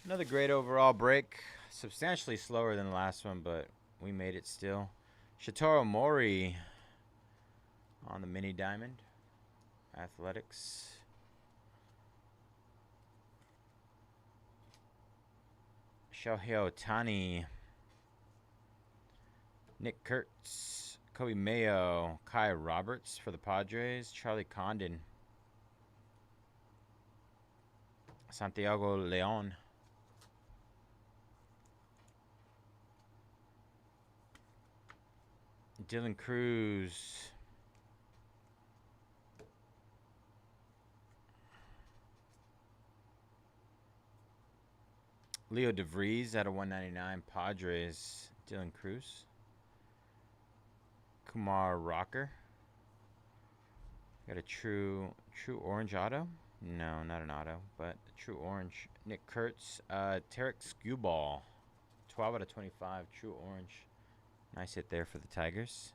Another great overall break. Substantially slower than the last one, but we made it still. Shitaro Mori on the mini diamond. Athletics. Shohei Ohtani. Nick Kurtz. Kobe Mayo, Kai Roberts for the Padres, Charlie Condon, Santiago Leon, Dylan Cruz, Leo DeVries out of 199, Padres, Dylan Cruz, Kumar Rocker. Got a true orange auto. No, not an auto, but a true orange. Nick Kurtz, Tarek Skewball, 12 out of 25, true orange. Nice hit there for the Tigers.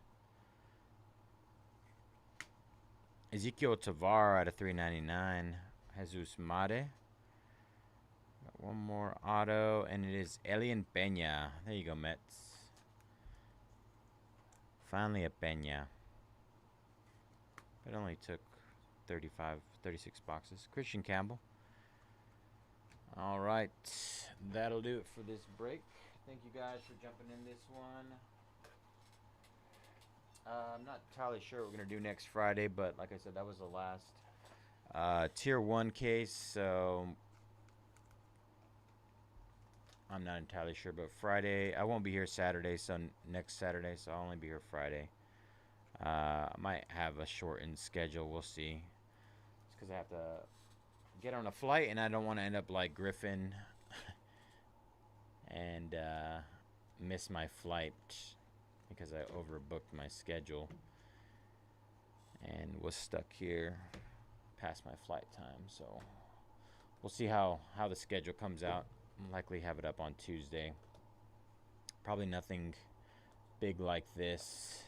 Ezekiel Tavar out of 399. Jesus Made. Got one more auto, and it is Elian Peña. There you go, Mets. Finally a Peña. It only took 36 boxes. Christian Campbell. All right. That'll do it for this break. Thank you guys for jumping in this one. I'm not entirely sure what we're going to do next Friday, but like I said, that was the last Tier 1 case, so I'm not entirely sure. But Friday, I won't be here Saturday, so next Saturday, so I'll only be here Friday. I might have a shortened schedule. We'll see. It's because I have to get on a flight, and I don't want to end up like Griffin and miss my flight because I overbooked my schedule and was stuck here past my flight time. So we'll see how the schedule comes out. I'll likely have it up on Tuesday. Probably nothing big like this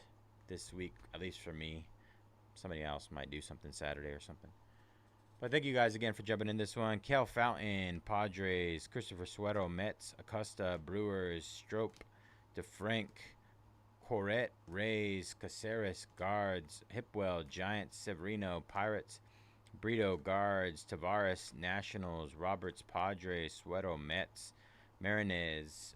week, at least for me. Somebody else might do something Saturday or something. But thank you guys again for jumping in this one. Cal Fountain, Padres, Christopher Suero, Mets, Acosta, Brewers, Strope, DeFrank, Corette, Rays, Caceres, Guards, Hipwell, Giants, Severino, Pirates, Brito, Guards, Tavares, Nationals, Roberts, Padres, Suero, Mets, Marinez,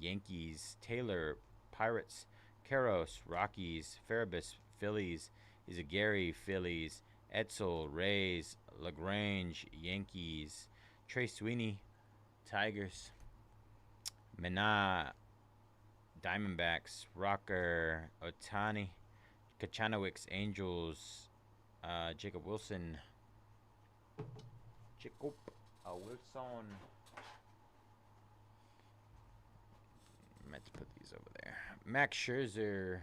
Yankees, Taylor, Pirates, Caros, Rockies, Farabus, Phillies, Izagari, Phillies, Etzel, Rays, LaGrange, Yankees, Trey Sweeney, Tigers, Mena, Diamondbacks, Rocker, Otani, Kachanowicz, Angels, Jacob Wilson, Wilson. I meant to put these over there. Max Scherzer,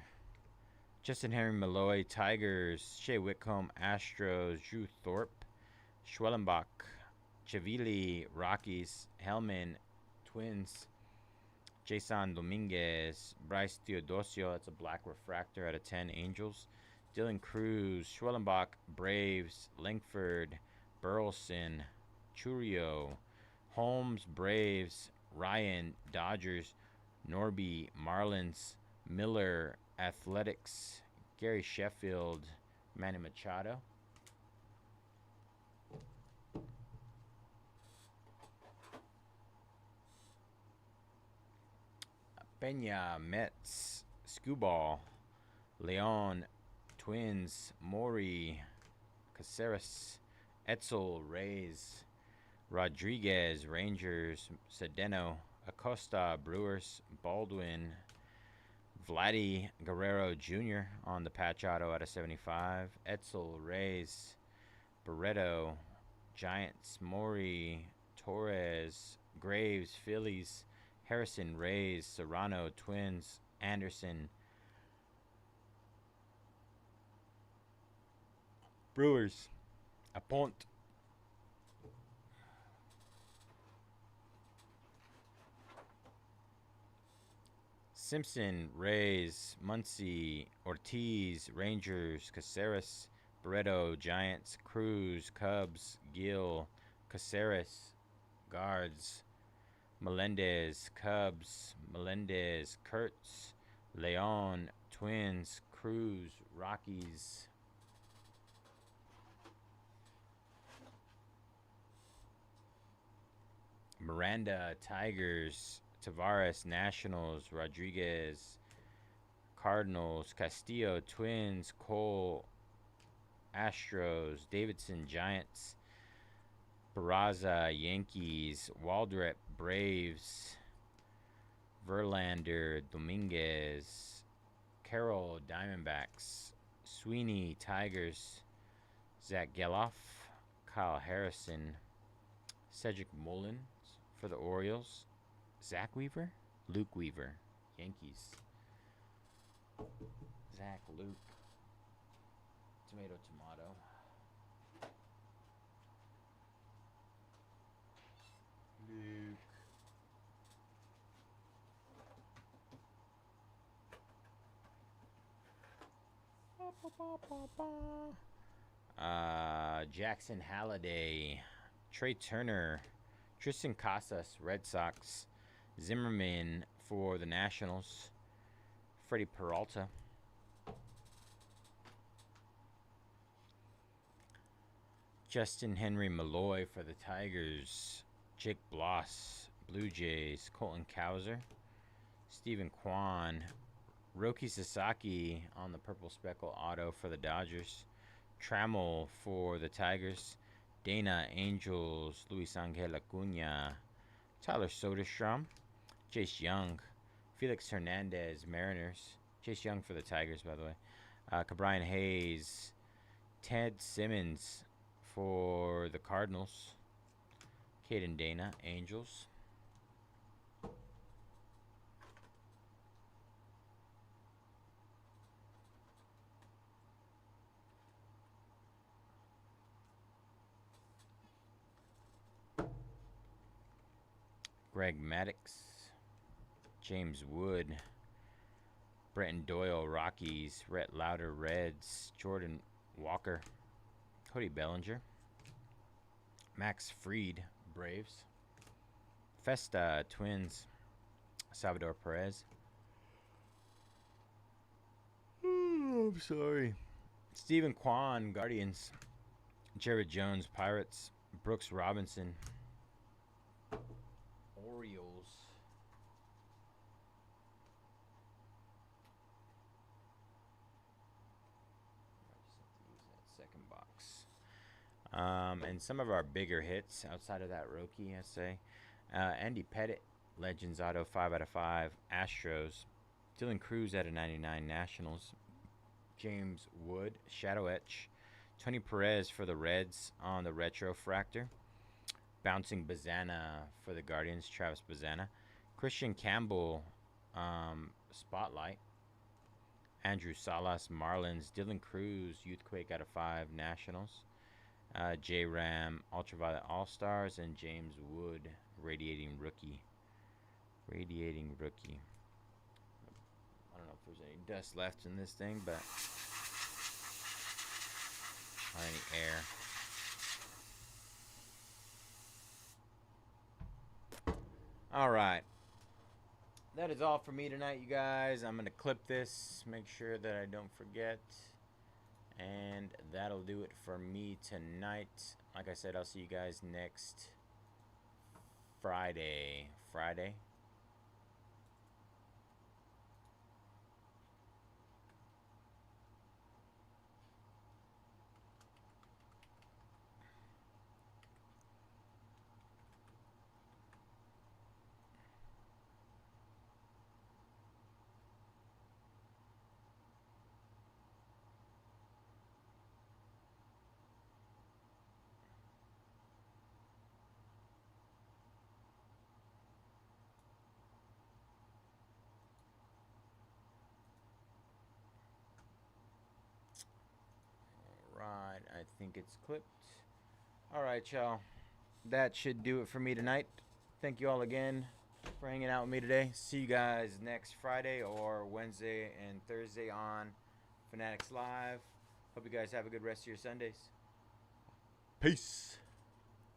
Justin Henry Malloy, Tigers, Shea Whitcomb, Astros, Drew Thorpe, Schwellenbach, Chavili, Rockies, Hellman, Twins, Jason Dominguez, Bryce Theodosio, that's a black refractor out of 10, Angels, Dylan Cruz, Schwellenbach, Braves, Langford, Burleson, Churio, Holmes, Braves, Ryan, Dodgers, Norby, Marlins, Miller, Athletics, Gary Sheffield, Manny Machado. Peña, Mets, Skewball, Leon, Twins, Maury, Caceres, Etzel, Rays, Rodriguez, Rangers, Sedeno, Acosta, Brewers, Baldwin, Vladdy Guerrero Jr. on the patch auto out of 75, Etzel, Rays, Barreto, Giants, Maury, Torres, Graves, Phillies, Harrison, Rays, Serrano, Twins, Anderson, Brewers, Apont, Simpson, Rays, Muncy, Ortiz, Rangers, Caceres, Barreto, Giants, Cruz, Cubs, Gill, Caceres, Guards, Melendez, Cubs, Melendez, Kurtz, Leon, Twins, Cruz, Rockies, Miranda, Tigers, Tavares, Nationals, Rodriguez, Cardinals, Castillo, Twins, Cole, Astros, Davidson, Giants, Barraza, Yankees, Waldrep, Braves, Verlander, Dominguez, Carroll, Diamondbacks, Sweeney, Tigers, Zach Geloff, Kyle Harrison, Cedric Mullins for the Orioles, Zach Weaver, Luke Weaver, Yankees, Zach, Luke, tomato, tomato. Luke. Jackson Halliday, Trey Turner, Tristan Casas, Red Sox, Zimmerman for the Nationals, Freddie Peralta, Justin Henry Malloy for the Tigers, Jake Bloss, Blue Jays, Colton Cowser, Stephen Kwan, Roki Sasaki on the Purple Speckle Auto for the Dodgers, Trammell for the Tigers, Dana Angels, Luis Angel Acuna, Tyler Soderstrom, Chase Young, Felix Hernandez Mariners, Chase Young for the Tigers, by the way, Cabrian Hayes, Ted Simmons for the Cardinals, Caden Dana Angels, Greg Maddux, James Wood, Brenton Doyle Rockies, Rhett Lauder Reds, Jordan Walker, Cody Bellinger, Max Fried Braves, Festa Twins, Salvador Perez. I'm sorry. Stephen Kwan Guardians, Jared Jones Pirates, Brooks Robinson Orioles. I just have to use that second box. And some of our bigger hits outside of that rookie, I say. Andy Pettit, Legends Auto 5 out of 5, Astros. Dylan Cruz out of 99, Nationals. James Wood, Shadow Etch. Tony Perez for the Reds on the Retro Fractor. Bouncing Bazana for the Guardians, Travis Bazana. Christian Campbell, Spotlight. Andrew Salas, Marlins. Dylan Cruz, Youthquake out of 5, Nationals. J Ram, Ultraviolet All-Stars. And James Wood, Radiating Rookie. I don't know if there's any dust left in this thing, but... or any air. Alright. That is all for me tonight, you guys. I'm going to clip this, make sure that I don't forget. And that'll do it for me tonight. Like I said, I'll see you guys next Friday. Alright, I think it's clipped. Alright, y'all. That should do it for me tonight. Thank you all again for hanging out with me today. See you guys next Friday or Wednesday and Thursday on Fanatics Live. Hope you guys have a good rest of your Sundays. Peace.